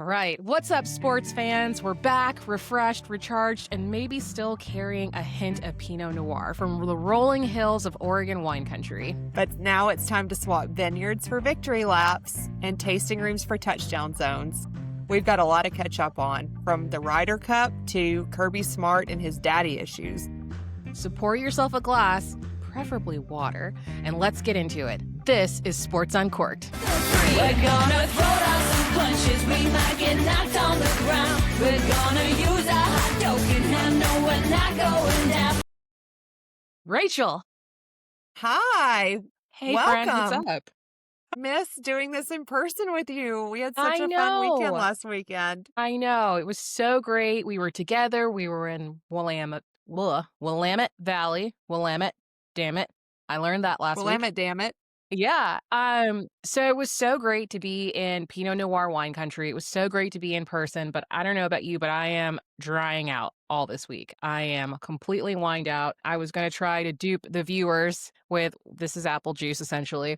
All right. What's up, sports fans? We're back, refreshed, recharged, and maybe still carrying a hint of Pinot Noir from the rolling hills of Oregon wine country. But now it's time to swap vineyards for victory laps and tasting rooms for touchdown zones. We've got a lot to catch up on, from the Ryder Cup to Kirby Smart and his daddy issues. So pour yourself a glass, preferably water, and let's get into it. This is Sports Uncorked. We're gonna throw down some punches, we might get knocked on the ground. We're gonna use our hot token hand, no, we're not going down. Rachel. Hi. Hey, Welcome. friend, what's up? Miss doing this in person with you. We had such I a know. fun weekend last weekend. I know. It was so great. We were together. We were in Willamette Valley. Willamette. Damn it. I learned that last week. Willamette, damn it. Yeah. So it was so great to be in Pinot Noir wine country. It was so great to be in person, but I don't know about you, but I am drying out all this week. I am completely wined out. I was going to try to dupe the viewers with this is apple juice essentially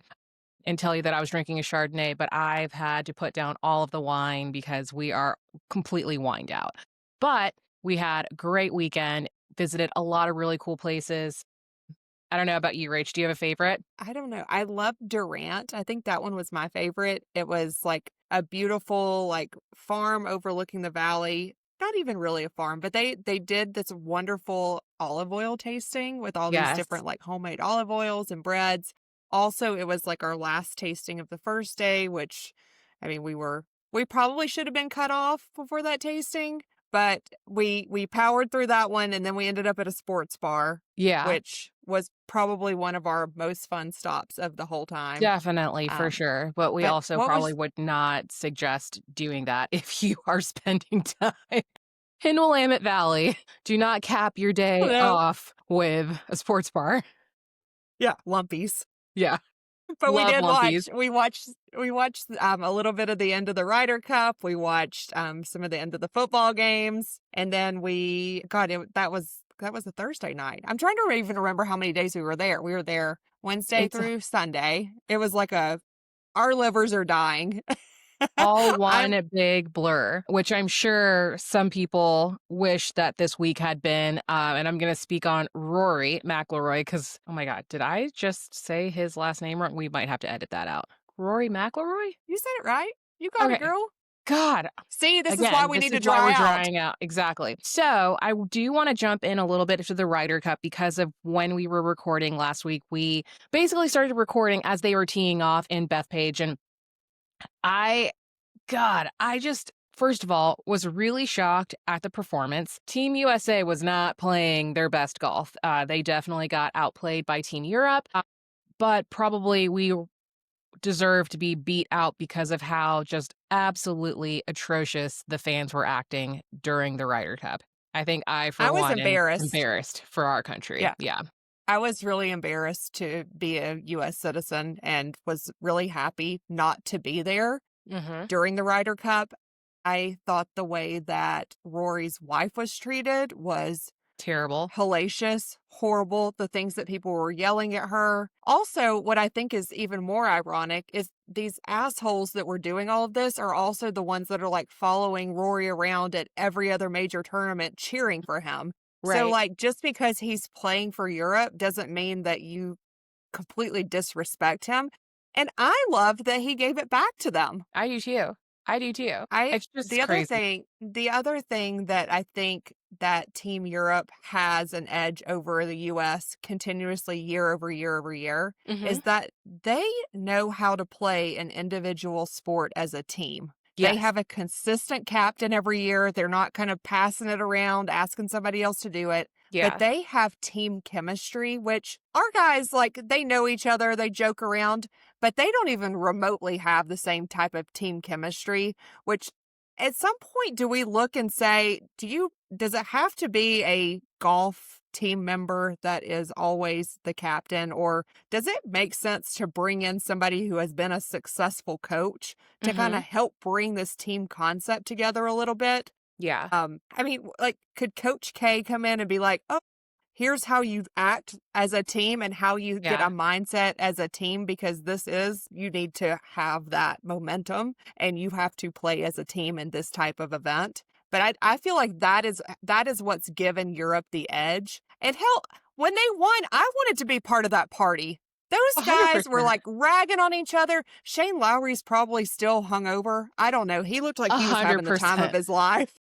and tell you that I was drinking a Chardonnay, but I've had to put down all of the wine because we are completely wined out. But we had a great weekend, visited a lot of really cool places. I don't know about you, Rach. Do you have a favorite? I don't know. I love Durant. I think that one was my favorite. It was like a beautiful farm overlooking the valley. Not even really a farm, but they did this wonderful olive oil tasting with all these different homemade olive oils and breads. Also, it was our last tasting of the first day, which, I mean, we probably should have been cut off before that tasting, but we powered through that one, and then we ended up at a sports bar. Yeah. Which was probably one of our most fun stops of the whole time. Definitely, for sure. But we also probably would not suggest doing that if you are spending time in Willamette Valley. Do not cap your day off with a sports bar. Yeah, lumpies. Yeah. But Love we did lumpies. We watched a little bit of the end of the Ryder Cup. We watched some of the end of the football games, and then that was a Thursday night. I'm trying to even remember how many days we were there. We were there Wednesday through Sunday. It was our livers are dying. All one big blur, which I'm sure some people wish that this week had been. And I'm going to speak on Rory McIlroy because, oh my God, did I just say his last name wrong? We might have to edit that out. Rory McIlroy? You said it right. You got it, girl. God. See, this is why we need to dry out. We're drying out. Exactly. So I do want to jump in a little bit to the Ryder Cup because of when we were recording last week. We basically started recording as they were teeing off in Bethpage. And I just, first of all, was really shocked at the performance. Team USA was not playing their best golf. They definitely got outplayed by Team Europe, but probably we deserve to be beat out because of how just absolutely atrocious the fans were acting during the Ryder Cup. I think I was embarrassed for our country. Yeah. I was really embarrassed to be a U.S. citizen and was really happy not to be there during the Ryder Cup. I thought the way that Rory's wife was treated was terrible, hellacious, horrible. The things that people were yelling at her. Also, what I think is even more ironic is these assholes that were doing all of this are also the ones that are following Rory around at every other major tournament cheering for him. Right. So just because he's playing for Europe doesn't mean that you completely disrespect him. And I love that he gave it back to them. I do too. It's just crazy. The other thing that I think that Team Europe has an edge over the U.S. continuously year over year is that they know how to play an individual sport as a team. Yes. They have a consistent captain every year. They're not kind of passing it around, asking somebody else to do it. Yeah. But they have team chemistry, which our guys, they know each other, they joke around, but they don't even remotely have the same type of team chemistry, which at some point do we look and say, does it have to be a golf team member that is always the captain, or does it make sense to bring in somebody who has been a successful coach to kind of help bring this team concept together a little bit? Yeah. Could Coach K come in and be like, oh, here's how you act as a team and how you get a Yeah. mindset as a team, because you need to have that momentum and you have to play as a team in this type of event. But I feel like that is what's given Europe the edge. And hell, when they won, I wanted to be part of that party. Those guys were 100%. like ragging on each other. Shane Lowry's probably still hungover. I don't know. He looked like A he was having the time of 100%. his life.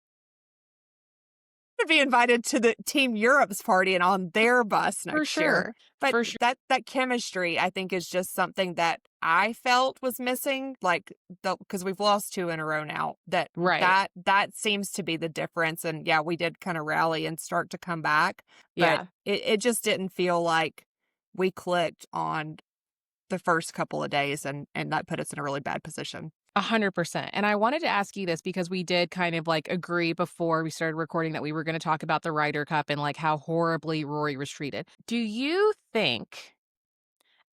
To be invited to the Team Europe's party and on their bus For next year. sure. But For sure. that chemistry, I think, is just something that I felt was missing. Like, because we've lost 2 in a row now. Right. That seems to be the difference. And yeah, we did kind of rally and start to come back, but Yeah. it just didn't feel like we clicked on the first couple of days, and that put us in a really bad position. 100%. And I wanted to ask you this because we did kind of like agree before we started recording that we were going to talk about the Ryder Cup and like how horribly Rory was treated. Do you think,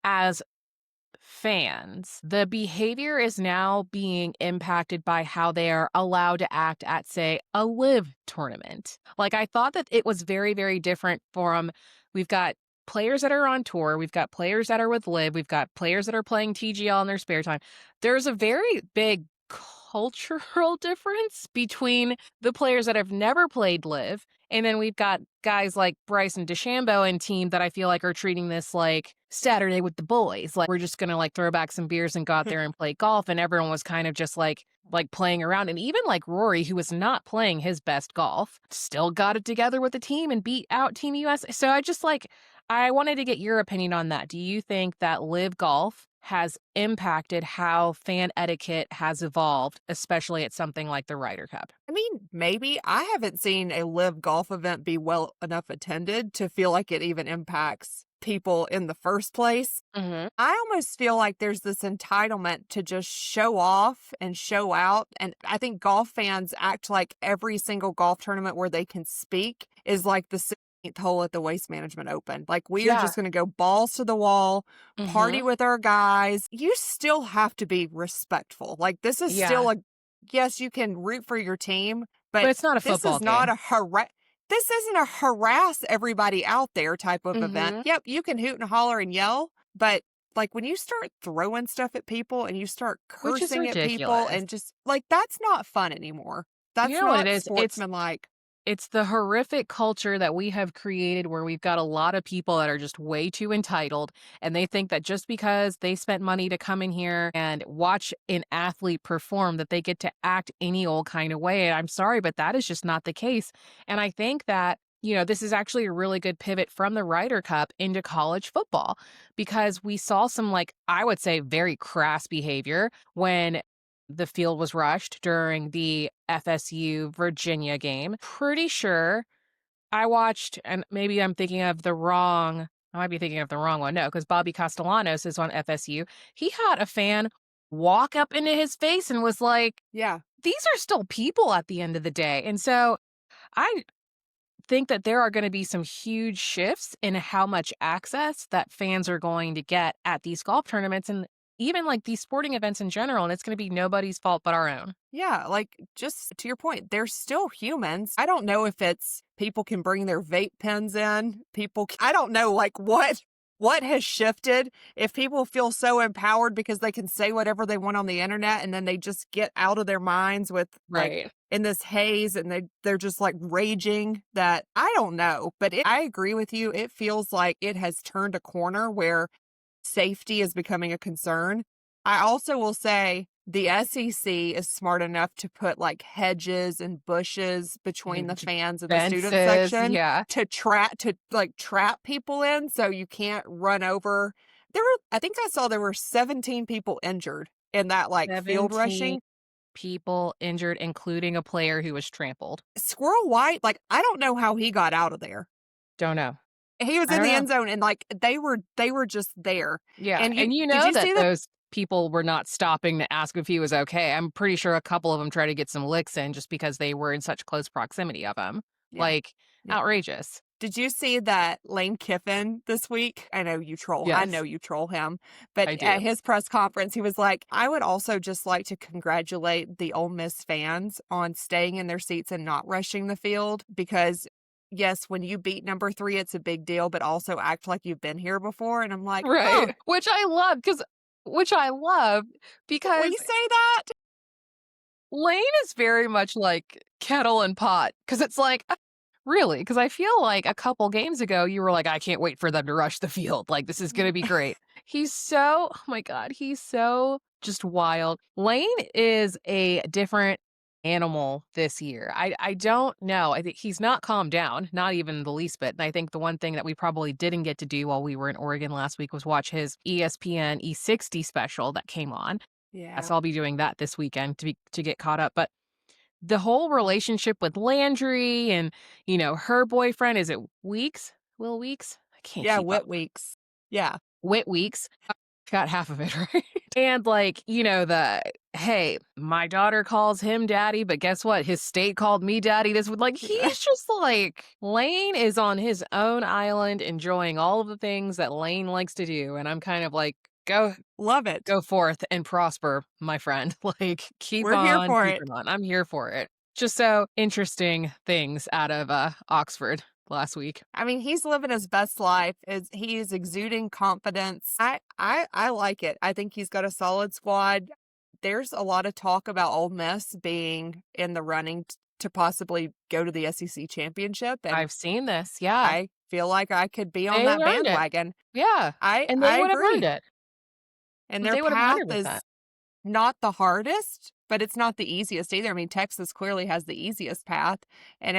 as fans, the behavior is now being impacted by how they are allowed to act at, say, a live tournament? Like, I thought that it was very, very different from, we've got players that are on tour, we've got players that are with live, we've got players that are playing TGL in their spare time. There's a very big cultural difference between the players that have never played live, and then we've got guys like Bryson DeChambeau and team that I feel like are treating this like Saturday with the boys. Like, we're just gonna like throw back some beers and go out there and play golf, and everyone was kind of just like playing around. And even like Rory, who was not playing his best golf, still got it together with the team and beat out Team US. So I wanted to get your opinion on that. Do you think that live golf has impacted how fan etiquette has evolved, especially at something like the Ryder Cup? I mean, maybe. I haven't seen a live golf event be well enough attended to feel like it even impacts people in the first place. Mm-hmm. I almost feel like there's this entitlement to just show off and show out. And I think golf fans act like every single golf tournament where they can speak is like the 16th hole at the Waste Management Open. Like, we are Yeah. just going to go balls to the wall, party Mm-hmm. with our guys. You still have to be respectful. Like, this is still Yeah. yes, you can root for your team, But but it's not a this football is not game. this isn't a harass everybody out there type of event. Mm-hmm. Yep, you can hoot and holler and yell, but like, when you start throwing stuff at people and you start Which is cursing at people ridiculous. and just like, that's not fun anymore. You That's know what it not is? sportsmanlike. It's the horrific culture that we have created where we've got a lot of people that are just way too entitled, and they think that just because they spent money to come in here and watch an athlete perform that they get to act any old kind of way. And I'm sorry, but that is just not the case. And I think that, this is actually a really good pivot from the Ryder Cup into college football, because we saw some, like, I would say, very crass behavior when the field was rushed during the FSU Virginia game. Pretty sure I watched, and maybe I might be thinking of the wrong one. No, because Bobby Castellanos is on FSU. He had a fan walk up into his face and was like, Yeah. these are still people at the end of the day. And so I think that there are going to be some huge shifts in how much access that fans are going to get at these golf tournaments and even like these sporting events in general. And it's going to be nobody's fault but our own. Yeah, like, just to your point, they're still humans. I don't know if it's people can bring their vape pens in. I don't know, like, what has shifted, if people feel so empowered because they can say whatever they want on the internet, and then they just get out of their minds with like in this haze, and they're just like raging. That, I don't know, but I agree with you. It feels like it has turned a corner where safety is becoming a concern. I also will say the SEC is smart enough to put like hedges and bushes between the fans and the student Fences, section yeah. to trap people in, so you can't run over. I think I saw there were 17 people injured in that like field 17 rushing. people injured, including a player who was trampled. Squirrel White, like, I don't know how he got out of there. Don't know. He was I in don't the know. end zone, and like they were just there. Yeah. And And did you that see that? those people were not stopping to ask if he was okay. I'm pretty sure a couple of them tried to get some licks in just because they were in such close proximity of him. Yeah. Like, Yeah. outrageous. Did you see that Lane Kiffin this week? I know you troll. I Yes. know you troll him. But I do. at his press conference, he was like, I would also just like to congratulate the Ole Miss fans on staying in their seats and not rushing the field, because yes, when you beat number 3, it's a big deal, but also act like you've been here before. And I'm like, Right. oh, Which I love we because say that? Lane is very much like kettle and pot. Because it's like, really? Because I feel like a couple games ago, you were like, I can't wait for them to rush the field. Like, this is going to be great. Oh my God, he's so just wild. Lane is a different animal this year. I don't know. I think he's not calmed down, not even the least bit. And I think the one thing that we probably didn't get to do while we were in Oregon last week was watch his ESPN E60 special that came on. Yeah. So I'll be doing that this weekend to get caught up. But the whole relationship with Landry and, her boyfriend, is it Weeks? Will Weeks? I can't Yeah, keep up. Wit Weeks. Yeah. Whit Weeks. Got half of it right. And like, hey, my daughter calls him daddy, but guess what? His state called me daddy. This would like, he's just like, Lane is on his own island enjoying all of the things that Lane likes to do. And I'm kind of like, Love it. go forth and prosper, my friend. Like, keep We're here on for it. keeping on. I'm here for it. Just so interesting things out of Oxford last week. I mean, he's living his best life. He is exuding confidence. I like it. I think he's got a solid squad. There's a lot of talk about Ole Miss being in the running to possibly go to the SEC championship, and I've seen this. Yeah. I feel like I could be on They that earned it. bandwagon. Yeah. And they I would have earned agree. it. And their They would have path 100%. is not the hardest, but it's not the easiest either. I mean, Texas clearly has the easiest path, and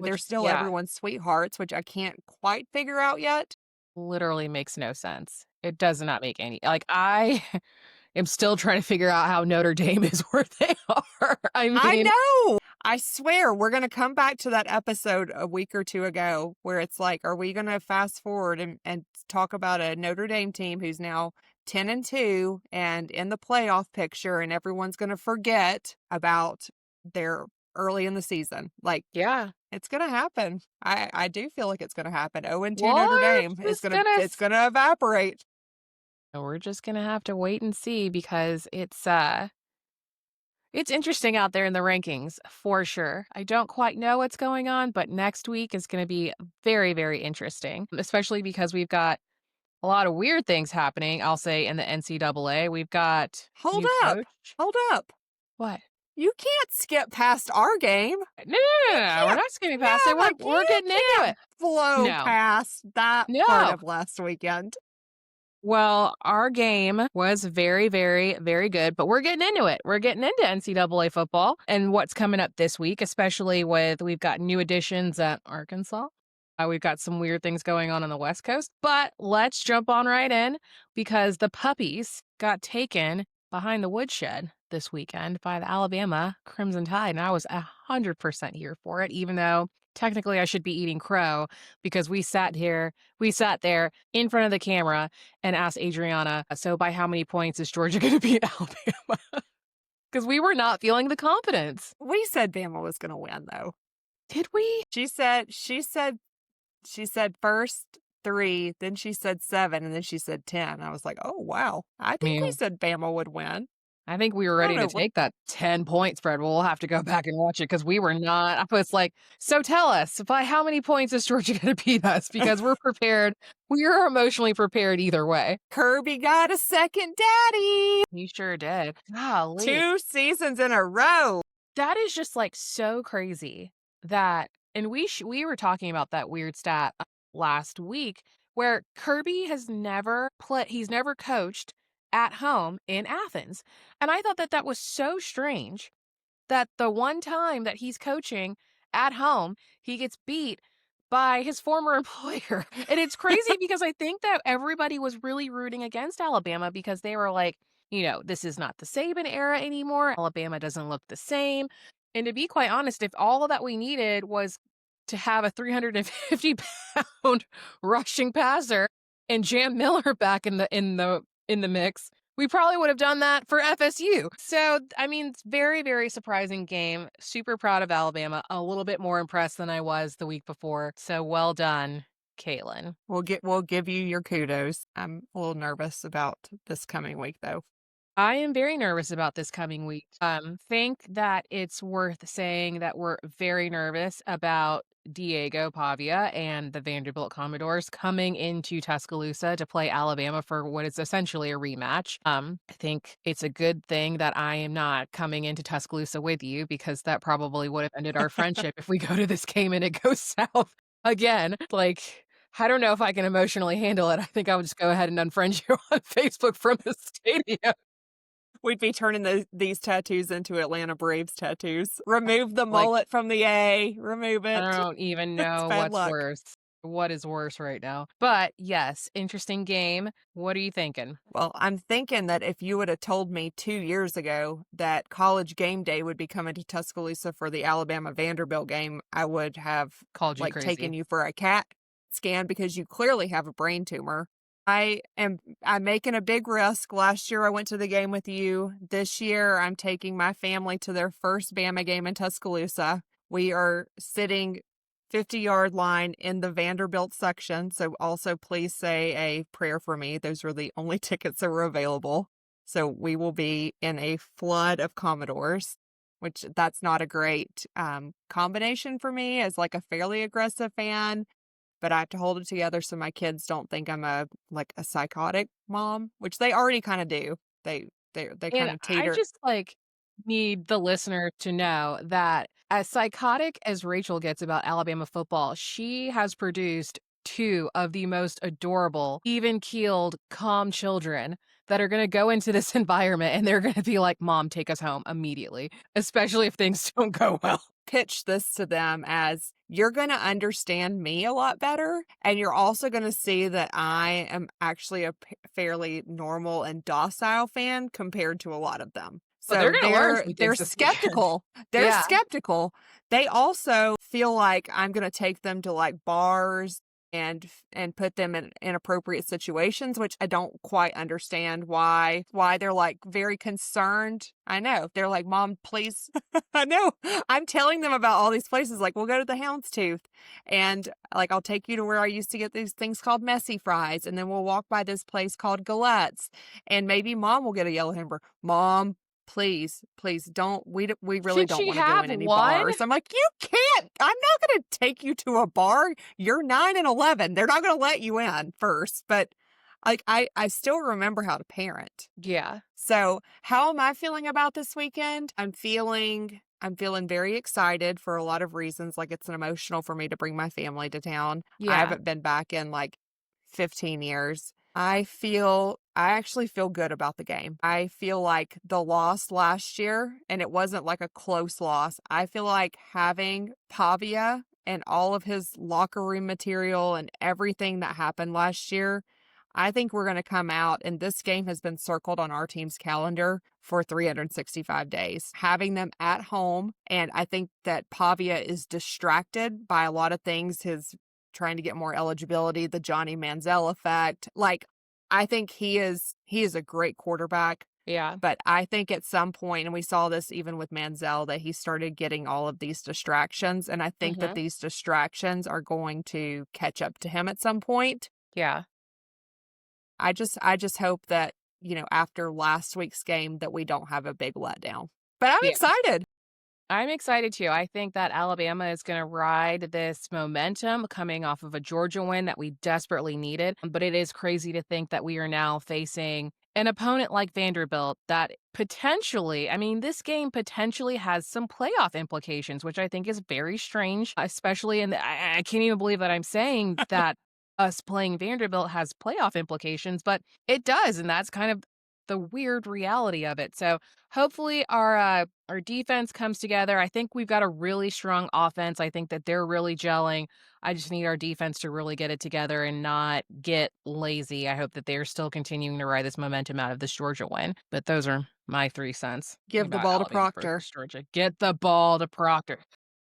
they're still Yeah, everyone's sweethearts, which I can't quite figure out yet. literally makes no sense. It does not make any, like, I am still trying to figure out how Notre Dame is where they are. I I mean, know. I swear we're going to come back to that episode a week or two ago where it's like, are we going to fast forward and talk about a Notre Dame team who's now 10-2 and in the playoff picture, and everyone's going to forget about their early in the season? Like, yeah. it's going to happen. I do feel like it's going to happen. 0-2 Notre We're Dame is just gonna it's going to evaporate. we're just gonna have to wait and see because it's interesting out there in the rankings for sure. I don't quite know what's going on, but next week is going to be very, very interesting, especially because we've got a lot of weird things happening. I'll say in the NCAA, we've got Hold new up. coach. Hold up. What? You can't skip past our game. No, we're not skimming past it. We're getting into it. Flow No. past that part No. of last weekend. Well, our game was very, very, very good, but we're getting into it. We're getting into NCAA football and what's coming up this week, especially we've got new additions at Arkansas. We've got some weird things going on the West Coast, but let's jump on right in because the puppies got taken behind the woodshed this weekend by the Alabama Crimson Tide, and I was 100% here for it, even though technically I should be eating crow because we sat there in front of the camera and asked Adriana, so by how many points is Georgia going to beat Alabama? Because we were not feeling the confidence. We said Bama was going to win, though. Did we? She said first 3, then she said 7, and then she said 10. I was like, oh, wow. I think we said Bama would win. I think we were ready to take that 10-point spread. We'll have to go back and watch it because we were not. I was like, so tell us, by how many points is Georgia going to beat us? Because we're prepared. We are emotionally prepared either way. Kirby got a second daddy. You sure did. Golly. 2 seasons in a row. That is just like so crazy that, and we were talking about that weird stat last week where Kirby has never he's never coached at home in Athens. And I thought that was so strange that the one time that he's coaching at home, he gets beat by his former employer. And it's crazy because I think that everybody was really rooting against Alabama because they were like, this is not the Saban era anymore. Alabama doesn't look the same. And to be quite honest, if all of that we needed was to have a 350-pound rushing passer and Jam Miller back in the mix, we probably would have done that for FSU. So, I mean, it's very, very surprising game. Super proud of Alabama. A little bit more impressed than I was the week before. So well done, Caitlin. We'll give you your kudos. I'm a little nervous about this coming week, though. I am very nervous about this coming week. Think that it's worth saying that we're very nervous about Diego Pavia and the Vanderbilt Commodores coming into Tuscaloosa to play Alabama for what is essentially a rematch. I think it's a good thing that I am not coming into Tuscaloosa with you because that probably would have ended our friendship if we go to this game and it goes south again. Like, I don't know if I can emotionally handle it. I think I would just go ahead and unfriend you on Facebook from the stadium. We'd be turning these tattoos into Atlanta Braves tattoos. Remove the Like, mullet from the A. Remove I it. don't even It's know bad what's luck. worse. What is worse right now? But yes, interesting game. What are you thinking? Well, I'm thinking that if you would have told me 2 years ago that College Game Day would be coming to Tuscaloosa for the Alabama Vanderbilt game, I would have Called you like taken crazy. you for a CAT scan because you clearly have a brain tumor. I'm making a big risk. Last year I went to the game with you. This year I'm taking my family to their first Bama game in Tuscaloosa. We are sitting 50-yard line in the Vanderbilt section. So also please say a prayer for me. Those were the only tickets that were available. So we will be in a flood of Commodores, which that's not a great combination for me as like a fairly aggressive fan. But I have to hold it together so my kids don't think I'm a psychotic mom, which they already kind of do. They kind And of I teeter. just like need the listener to know that as psychotic as Rachel gets about Alabama football, she has produced two of the most adorable, even keeled, calm children that are going to go into this environment and they're going to be like, Mom, take us home immediately, especially if things don't go well. Pitch this to them as you're going to understand me a lot better. And you're also going to see that I am actually a fairly normal and docile fan compared to a lot of them. But they're So going to learn some they're things this weekend. skeptical. They're Yeah. skeptical. They also feel like I'm going to take them to like bars and put them in inappropriate situations, which I don't quite understand why they're like very concerned. I know. They're like, Mom, please. I know. I'm telling them about all these places. Like, we'll go to the Houndstooth and like I'll take you to where I used to get these things called messy fries, and then we'll walk by this place called Galette's, and maybe Mom will get a yellow hamburger. Mom, please don't. We really Should don't she want to go have in any one? bars. I'm like, you can't. I'm not going to take you to a bar. You're 9 and 11. They're not going to let you in first. But like, I still remember how to parent. Yeah. So how am I feeling about this weekend? I'm feeling very excited for a lot of reasons. Like, it's an emotional for me to bring my family to town. I Yeah. haven't been back in like 15 years. I actually feel good about the game. I feel like the loss last year, and it wasn't like a close loss. I feel like having Pavia and all of his locker room material and everything that happened last year, I think we're going to come out, and this game has been circled on our team's calendar for 365 days. Having them at home, and I think that Pavia is distracted by a lot of things, his trying to get more eligibility, the Johnny Manziel effect. Like, I think he is a great quarterback, Yeah. but I think at some point, and we saw this even with Manziel, that he started getting all of these distractions, and I think that Mhm. these distractions are going to catch up to him at some point. Yeah. I just hope that, after last week's game that we don't have a big letdown. But I'm Yeah. excited. I'm excited too. I think that Alabama is going to ride this momentum coming off of a Georgia win that we desperately needed. But it is crazy to think that we are now facing an opponent like Vanderbilt that potentially, I mean, this game potentially has some playoff implications, which I think is very strange, especially I can't even believe that I'm saying that us playing Vanderbilt has playoff implications, but it does. And that's kind of the weird reality of it. So hopefully our defense comes together. I think we've got a really strong offense. I think that they're really gelling. I just need our defense to really get it together and not get lazy. I hope that they're still continuing to ride this momentum out of this Georgia win. But those are my 3 cents Give the about ball to Alabama Proctor. versus Georgia. Get the ball to Proctor.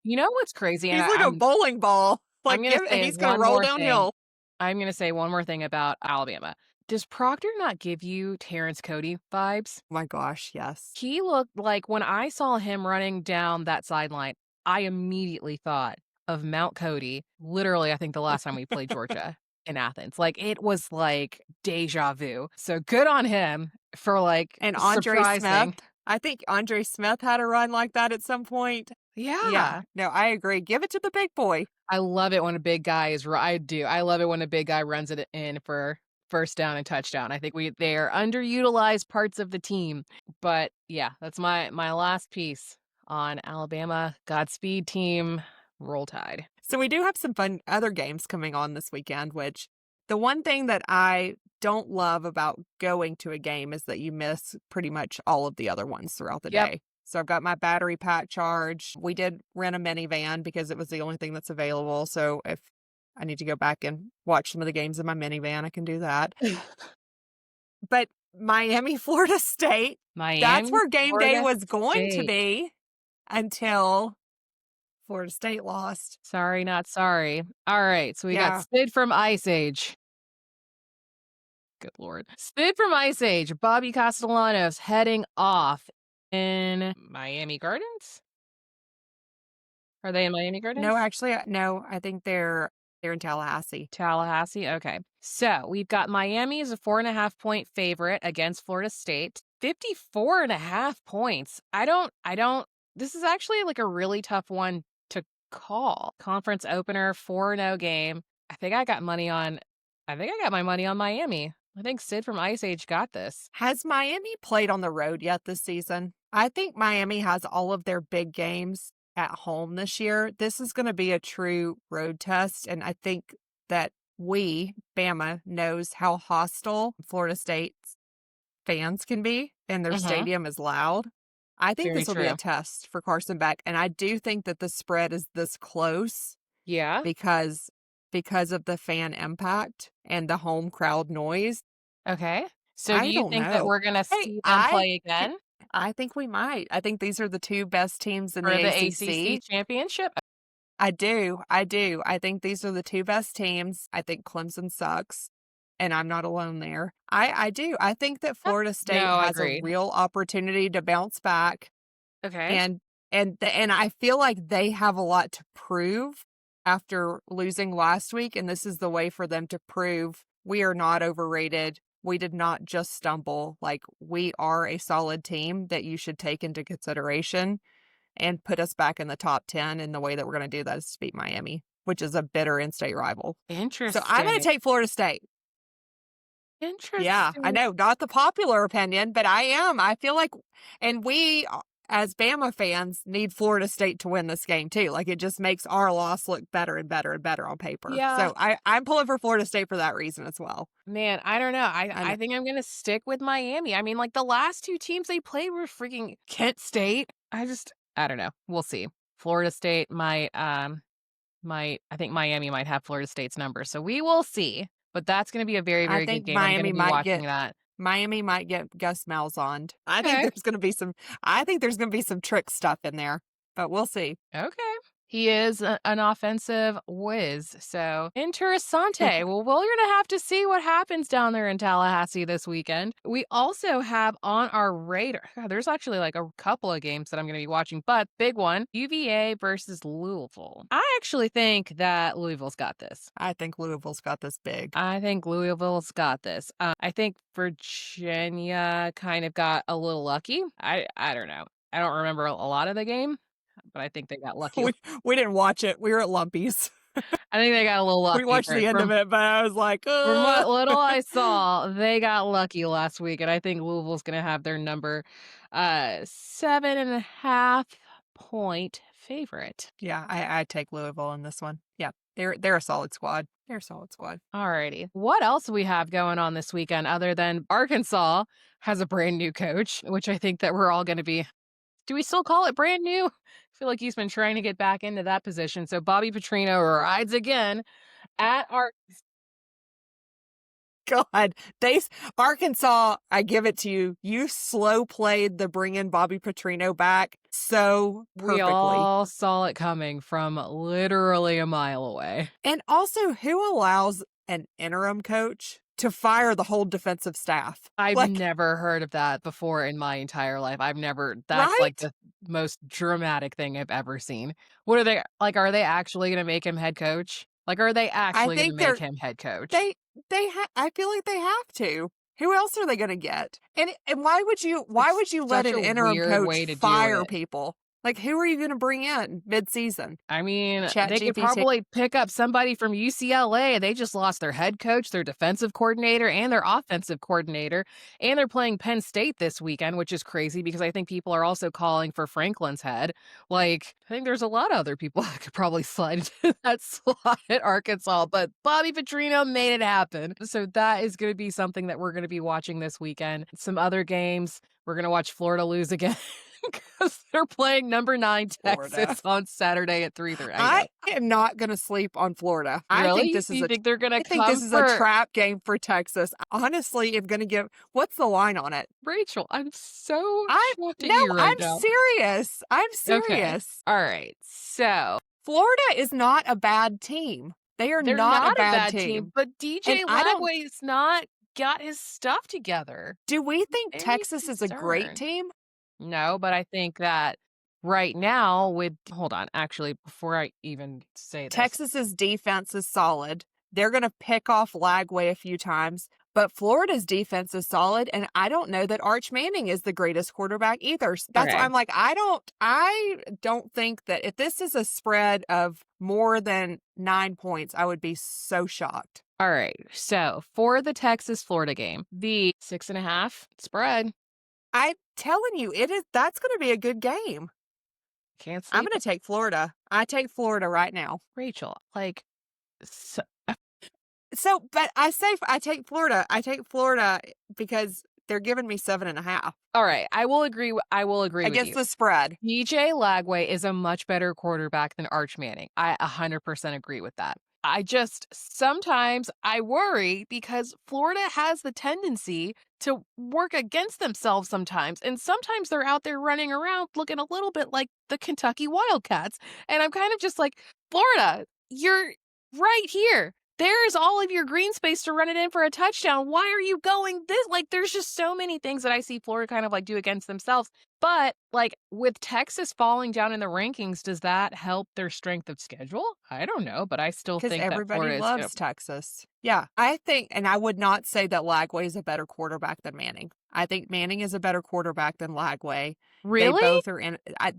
You know what's crazy? And He's like a bowling ball. I'm Like, gonna and say he's going to one roll more thing. downhill. I'm gonna say one more thing about Alabama. Does Proctor not give you Terrence Cody vibes? Oh my gosh, yes. He looked like when I saw him running down that sideline, I immediately thought of Mount Cody, literally, I think the last time we played Georgia. in Athens. Like, it was like deja vu. So good on him for like And Andre Smith. surprising. I think Andre Smith had a run like that at some point. Yeah. Yeah. No, I agree. Give it to the big boy. I love it when a big guy is I do. I love it when a big guy runs it in for first down and touchdown. I think they're underutilized parts of the team. But yeah, that's my last piece on Alabama. Godspeed team. Roll Tide. So we do have some fun other games coming on this weekend, which the one thing that I don't love about going to a game is that you miss pretty much all of the other ones throughout the Yep. day. So I've got my battery pack charged. We did rent a minivan because it was the only thing that's available. So if I need to go back and watch some of the games in my minivan, I can do that. But Miami, Florida State, that's Miami, where game day Florida was going to State. be until Florida State lost. Sorry, not sorry. All right, so we got Yeah. Sid from Ice Age. Good Lord. Sid from Ice Age, Bobby Castellanos heading off in Miami Gardens? Are they in Miami Gardens? No, actually, no, I think they're in Tallahassee. Tallahassee? Okay. So we've got Miami as a 4.5-point favorite against Florida State. 54.5 points. This is actually like a really tough one to call. Conference opener, 4-0 game. I think I got my money on Miami. I think Sid from Ice Age got this. Has Miami played on the road yet this season? I think Miami has all of their big games at home this year. This is going to be a true road test, and I think that Bama, knows how hostile Florida State's fans can be, and their stadium is loud. I think Very this will be a true. test for Carson Beck, and I do think that the spread is this close Yeah. because of the fan impact and the home crowd noise. Okay. So do I you don't think that know. we're gonna Hey, see them play again I think we might. I think these are the two best teams in for the the ACC. ACC championship? I do. I think these are the two best teams. I think Clemson sucks, and I'm not alone there. I do. I think that Florida State No, has agreed. a real opportunity to bounce back, Okay. and I feel like they have a lot to prove after losing last week, and this is the way for them to prove we are not overrated. We did not just stumble. Like, we are a solid team that you should take into consideration and put us back in the top 10. And the way that we're going to do that is to beat Miami, which is a bitter in-state rival. Interesting. So I'm going to take Florida State. Interesting. Yeah, I know. Not the popular opinion, but I am. I feel like, and we, as Bama fans, need Florida State to win this game too. Like, it just makes our loss look better and better and better on paper. Yeah. So I'm pulling for Florida State for that reason as well. Man, I don't know. I I know. think I'm gonna stick with Miami. I mean, like the last two teams they played were freaking Kent State. I don't know. We'll see. Florida State I think Miami might have Florida State's number. So we will see. But that's gonna be a very, I very good think game. I'm gonna Miami be might watching get that. Miami might get Gus Malzahn. I think Okay. there's going to be some trick stuff in there, but we'll see. Okay. He is an offensive whiz. So interessante. Well, we're going to have to see what happens down there in Tallahassee this weekend. We also have on our radar, God, there's actually like a couple of games that I'm going to be watching, but big one, UVA versus Louisville. I actually think that Louisville's got this. I think Louisville's got this big. I think Louisville's got this. I think Virginia kind of got a little lucky. I don't know. I don't remember a lot of the game, but I think they got lucky. We didn't watch it. We were at Lumpies. I think they got a little lucky. We watched the end of it, but I was like, From what little I saw, they got lucky last week, and I think Louisville's going to have their number 7.5-point favorite. Yeah, I take Louisville in this one. Yeah, they're a solid squad. They're a solid squad. Alrighty. What else do we have going on this weekend other than Arkansas has a brand new coach, which I think that we're all going to be. Do we still call it brand new? I feel like he's been trying to get back into that position. So Bobby Petrino rides again at God, Arkansas, I give it to you. You slow played the bring in Bobby Petrino back so perfectly. We all saw it coming from literally a mile away. And also, who allows an interim coach to fire the whole defensive staff? I've never heard of that before in my entire life. That's Right? like the most dramatic thing I've ever seen. What are they like? Are they actually going to make him head coach? Like, are they I actually gonna think make him head coach? I feel like they have to. Who else are they going to get? And why would you It's let such an a interim weird coach way to do fire it. people? Like, who are you going to bring in mid-season? I mean, Chat they could GPT. probably pick up somebody from UCLA. They just lost their head coach, their defensive coordinator, and their offensive coordinator. And they're playing Penn State this weekend, which is crazy because I think people are also calling for Franklin's head. Like, I think there's a lot of other people that could probably slide into that slot at Arkansas, but Bobby Petrino made it happen. So that is going to be something that we're going to be watching this weekend. Some other games, we're going to watch Florida lose again. Because they're playing number 9 Florida. Texas on Saturday at 3:30. I I know. am not going to sleep on Florida. Really? You think they're gonna I think come this is a for trap game for Texas. Honestly, I'm going to give, what's the line on it? Rachel? I'm so shocked at you I'm right now. serious. I'm Okay. serious. All right. So Florida is not a bad team. They are they're not not a a bad bad team, team. but And DJ I don't, Lagway's not got his stuff together. do we think Very Texas is a great concerned. team? No, but I think that right now with hold on, actually, before I even say this. Texas's defense is solid. They're going to pick off Lagway a few times, but Florida's defense is solid, and I don't know that Arch Manning is the greatest quarterback either. That's why Okay. I'm like, I don't think that if this is a spread of more than 9 points, I would be so shocked. All right. So for the Texas Florida game, the 6.5 spread. I'm telling you, that's going to be a good game. Can't I'm sleep. going to take Florida. I take Florida right now. Rachel, like, so, So, but I take Florida. I take Florida because they're giving me 7.5 all right, I will agree. I will agree with against you. the spread. DJ Lagway is a much better quarterback than Arch Manning. I 100% agree with that. I just sometimes I worry because Florida has the tendency to work against themselves sometimes. And sometimes they're out there running around looking a little bit like the Kentucky Wildcats. And I'm kind of just like, Florida, you're right here. There's all of your green space to run it in for a touchdown. Why are you going this? Like, there's just so many things that I see Florida kind of like do against themselves. But like with Texas falling down in the rankings, does that help their strength of schedule? I don't know, but I still Because think that everybody Florida is loves gonna. Texas. Yeah, I think, and I would not say that Lagway is a better quarterback than Manning. I think Manning is a better quarterback than Lagway. Really?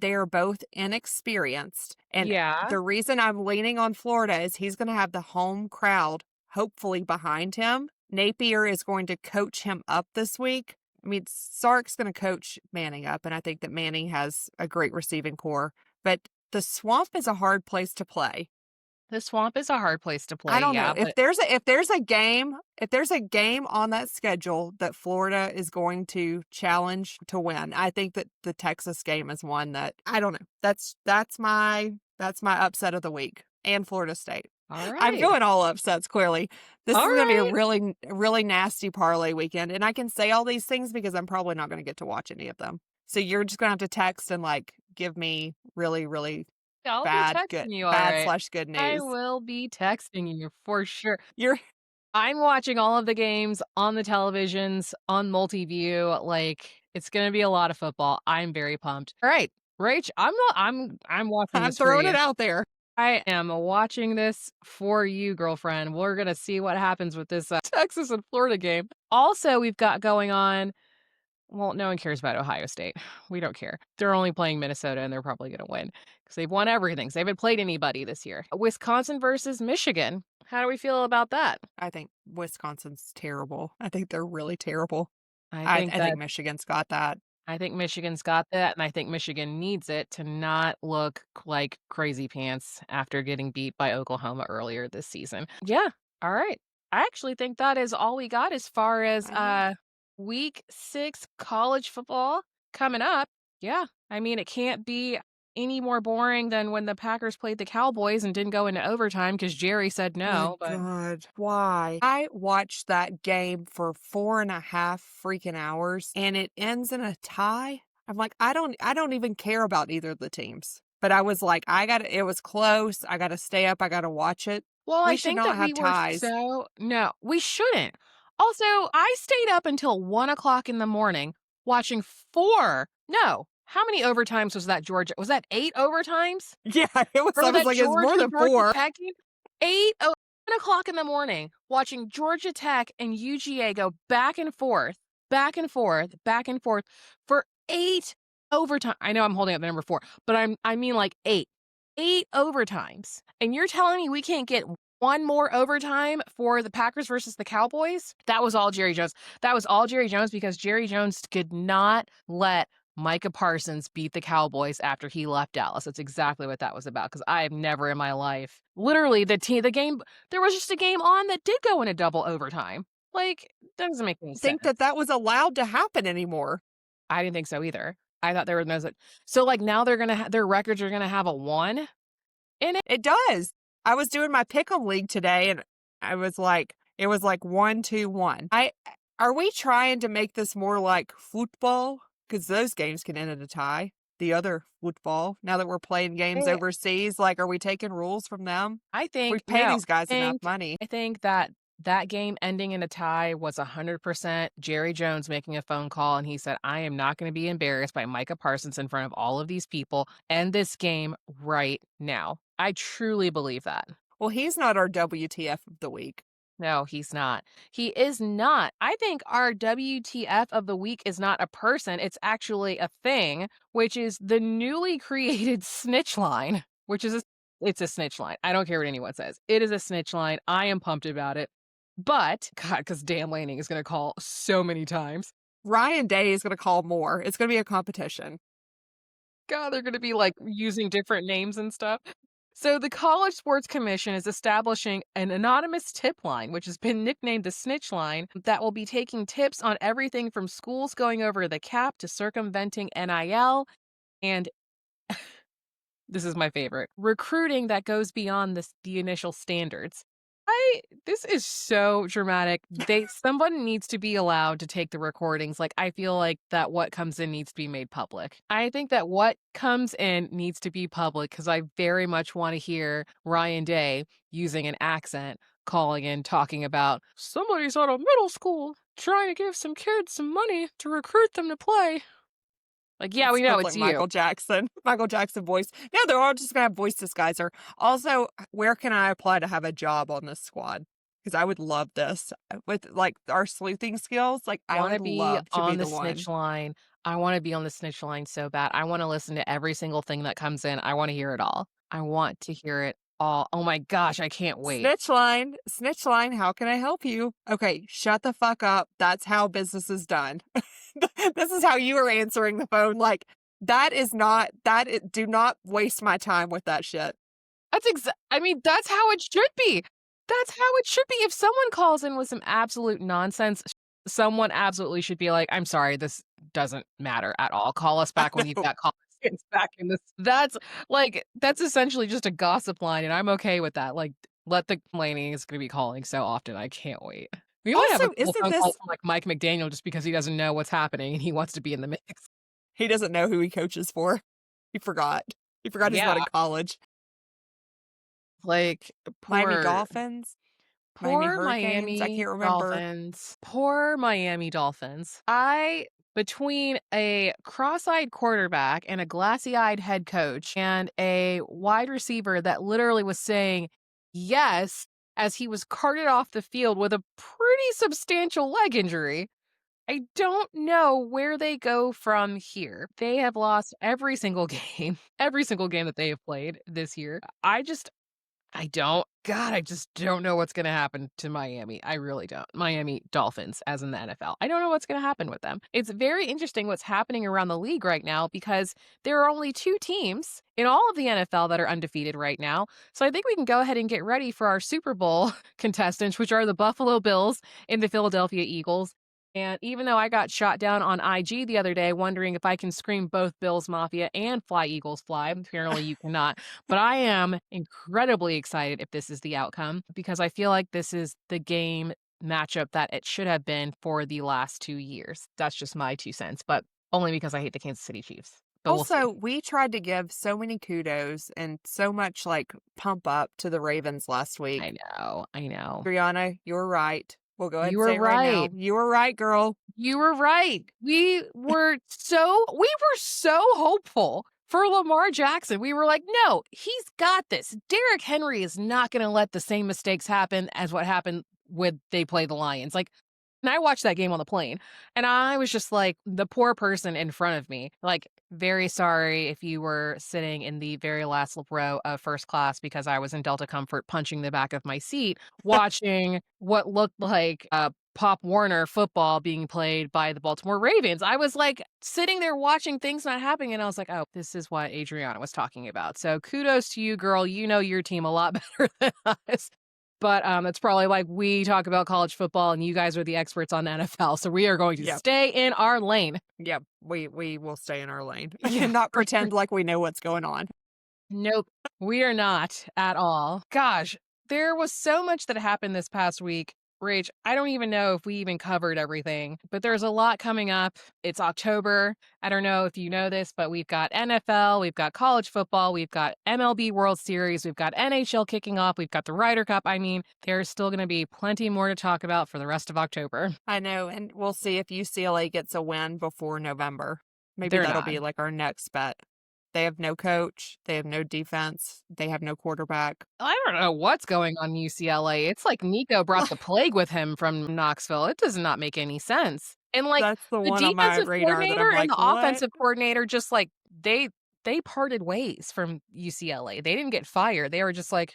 They are both inexperienced. And Yeah. the reason I'm leaning on Florida is he's going to have the home crowd hopefully behind him. Napier is going to coach him up this week. I mean, Sark's going to coach Manning up, and I think that Manning has a great receiving core. But the Swamp is a hard place to play. The Swamp is a hard place to play. I don't know Yeah, if but there's a game on that schedule that Florida is going to challenge to win. I think that the Texas game is one that I don't know. That's my upset of the week, and Florida State. all right. I'm going all upsets. Clearly, this All is going to be a right. really nasty parlay weekend, and I can say all these things because I'm probably not going to get to watch any of them. So you're just going to have to text and like give me really I'll be bad texting you, all bad right. slash good I news. will be texting you for sure. You're I'm watching all of the games on the televisions on multi-view. Like, it's gonna be a lot of football. I'm very pumped. All right, Rach, I'm watching I'm this for throwing you. it out there. I am watching this for you, girlfriend. We're gonna see what happens with this Texas and Florida game. Also, we've got going on. Well, no one cares about Ohio State. We don't care. They're only playing Minnesota, and they're probably going to win because they've won everything. So they haven't played anybody this year. Wisconsin versus Michigan. How do we feel about that? I think Wisconsin's terrible. I think they're really terrible. I think I that think Michigan's got that. I think Michigan's got that, and I think Michigan needs it to not look like crazy pants after getting beat by Oklahoma earlier this season. Yeah. All right. I actually think that is all we got as far as I week 6 college football coming up. Yeah. I mean, it can't be any more boring than when the Packers played the Cowboys and didn't go into overtime because Jerry said no. Good But God. Why? I watched that game for 4.5 freaking hours and it ends in a tie. I'm like, I don't even care about either of the teams. But I was like, it was close. I gotta stay up. I gotta watch it. well, We I should think not that we have were ties. no, we shouldn't. Also, I stayed up until 1 o'clock in the morning watching how many overtimes was that, Georgia? Was that 8 overtimes? Yeah, it was. For I was that like, it's more than Georgia 4. Tech game? 1 o'clock in the morning, watching Georgia Tech and UGA go back and forth, back and forth, back and forth for 8 overtime. I know I'm holding up the number 4, but I mean like 8. 8 overtimes. And you're telling me we can't get one more overtime for the Packers versus the Cowboys? That was all Jerry Jones. That was all Jerry Jones because Jerry Jones could not let Micah Parsons beat the Cowboys after he left Dallas. That's exactly what that was about, because I have never in my life literally, the game there was just a game on that did go into double overtime. Like, that doesn't make any sense. Think that that was allowed to happen anymore. I didn't think so either. I thought there were no so, like, now they're gonna their records are gonna have a 1 in it? It does. I was doing my pick'em league today, and I was like, it was like 1-2-1. Are we trying to make this more like football? Because those games can end in a tie. The other football. Now that we're playing games Yeah. overseas, like, are we taking rules from them? I think We pay no, these guys enough think money. I think that that game ending in a tie was 100% Jerry Jones making a phone call, and he said, "I am not gonna be embarrassed by Micah Parsons in front of all of these people. End this game right now." I truly believe that. Well, he's not our WTF of the week. No, he's not. He is not. I think our WTF of the week is not a person, it's actually a thing, which is the newly created Snitch Line, which is it's a snitch line. I don't care what anyone says. It is a snitch line. I am pumped about it. But, God, because Dan Lanning is going to call so many times. Ryan Day is going to call more. It's going to be a competition. God, they're going to be like using different names and stuff. So the College Sports Commission is establishing an anonymous tip line, which has been nicknamed the Snitch Line, that will be taking tips on everything from schools going over the cap to circumventing NIL and this is my favorite, recruiting that goes beyond the initial standards. This is so dramatic. Someone needs to be allowed to take the recordings. Like, I feel like that what comes in needs to be made public. I think that what comes in needs to be public because I very much want to hear Ryan Day using an accent calling in, talking about somebody's at a middle school trying to give some kids some money to recruit them to play. Like, yeah, we know Sounds it's like you. Michael Jackson voice. No, they're all just going to have voice disguiser. Also, where can I apply to have a job on this squad? Because I would love this. With, like, our sleuthing skills, like, I Want to would be love to be on the the one. snitch line. I want to be on the snitch line so bad. I want to listen to every single thing that comes in. I want to hear it all. I want to hear it all. Oh my gosh, I can't wait. Snitch line, how can I help you? Okay, shut the fuck up. That's how business is done. This is how you are answering the phone. Like, do not waste my time with that shit. I mean, that's how it should be. That's how it should be. If someone calls in with some absolute nonsense, someone absolutely should be like, "I'm sorry, this doesn't matter at all. Call us back when you've got callers back in this." That's essentially just a gossip line, and I'm okay with that. Like, let the complaining is going to be calling so often. I can't wait. We might have a Also, cool isn't phone this call from like Mike McDaniel just because he doesn't know what's happening and he wants to be in the mix. He doesn't know who he coaches for. He forgot. He forgot he's not in college. Like, Miami Dolphins? Miami poor Hurricanes? I Miami can't remember. Dolphins. Poor Miami Dolphins. Between a cross-eyed quarterback and a glassy-eyed head coach and a wide receiver that literally was saying yes as he was carted off the field with a pretty substantial leg injury, I don't know where they go from here. They have lost every single game that they have played this year. I just don't know what's going to happen to Miami. I really don't. Miami Dolphins, as in the NFL. I don't know what's going to happen with them. It's very interesting what's happening around the league right now because there are only 2 teams in all of the NFL that are undefeated right now. So I think we can go ahead and get ready for our Super Bowl contestants, which are the Buffalo Bills and the Philadelphia Eagles. And even though I got shot down on IG the other day wondering if I can scream both Bills Mafia and Fly Eagles Fly, apparently you cannot. But I am incredibly excited if this is the outcome because I feel like this is the game matchup that it should have been for the last 2 years. That's just my 2 cents, but only because I hate the Kansas City Chiefs. But Also, we tried to give so many kudos and so much, like, pump up to the Ravens last week. I know. Brianna, you were right. We'll go ahead You and were say it right now. right. You were right, girl. You were right. We were so hopeful for Lamar Jackson. We were like, no, he's got this. Derrick Henry is not going to let the same mistakes happen as what happened when they play the Lions. Like, and I watched that game on the plane, and I was just like, the poor person in front of me, like, very sorry if you were sitting in the very last row of first class because I was in Delta Comfort punching the back of my seat, watching what looked like Pop Warner football being played by the Baltimore Ravens. I was like sitting there watching things not happening, and I was like, oh, this is what Adriana was talking about. So kudos to you, girl. You know your team a lot better than us. But it's probably like we talk about college football and you guys are the experts on NFL. So we are going to stay in our lane. Yep, we will stay in our lane and not pretend like we know what's going on. Nope, we are not at all. Gosh, there was so much that happened this past week. Rach, I don't even know if we even covered everything, but there's a lot coming up. It's October. I don't know if you know this, but we've got NFL, we've got college football, we've got MLB World Series, we've got NHL kicking off, we've got the Ryder Cup. I mean, there's still going to be plenty more to talk about for the rest of October. I know, and we'll see if UCLA gets a win before November. Maybe that'll be like our next bet. They have no coach. They have no defense. They have no quarterback. I don't know what's going on in UCLA. It's like Nico brought the plague with him from Knoxville. It does not make any sense. And like That's the the one on my defensive radar that I'm coordinator like, and the what? offensive coordinator just like they parted ways from UCLA. They didn't get fired. They were just like,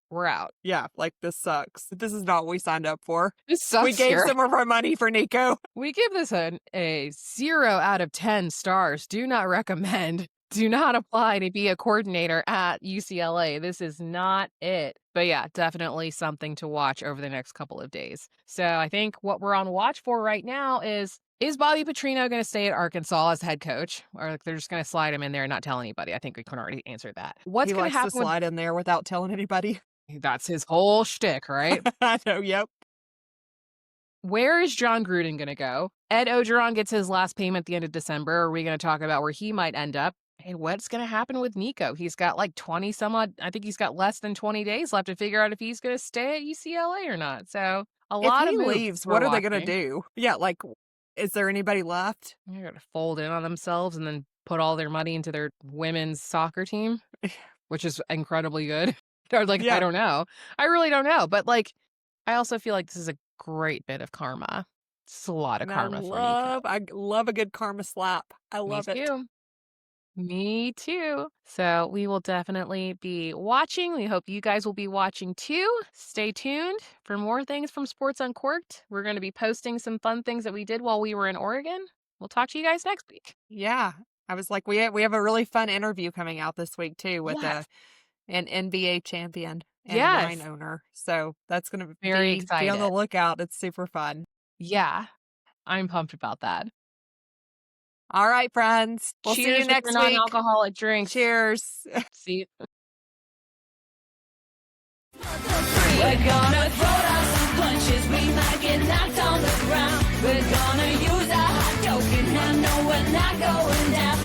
we're out. Yeah, like this sucks. This is not what we signed up for. This sucks. We gave some of our money for Nico. We give this a 0 out of 10 stars. Do not recommend. Do not apply to be a coordinator at UCLA. This is not it. But yeah, definitely something to watch over the next couple of days. So I think what we're on watch for right now is Bobby Petrino going to stay at Arkansas as head coach? Or like they're just going to slide him in there and not tell anybody? I think we can already answer that. What's going to happen? To slide in there without telling anybody. That's his whole shtick, right? I know, yep. Where is John Gruden going to go? Ed Ogeron gets his last payment at the end of December. Are we going to talk about where he might end up? Hey, what's going to happen with Nico? He's got like 20 some odd. I think he's got less than 20 days left to figure out if he's going to stay at UCLA or not. So a lot of moves leaves, what are they going to do? Yeah, like, is there anybody left? They're going to fold in on themselves and then put all their money into their women's soccer team, which is incredibly good. Or like, I don't know. I really don't know. But like, I also feel like this is a great bit of karma. It's a lot of karma for Nico. I love a good karma slap. I love it. Me too. So we will definitely be watching. We hope you guys will be watching too. Stay tuned for more things from Sports Uncorked. We're going to be posting some fun things that we did while we were in Oregon. We'll talk to you guys next week. Yeah. I was like, we have a really fun interview coming out this week too with an NBA champion and wine owner. So that's going to be very exciting. Be on the lookout. It's super fun. Yeah. I'm pumped about that. All right, friends. We'll see you next week. Non-alcoholic drinks. Cheers. See you. We're gonna throw down some punches. We might get knocked on the ground. We're gonna use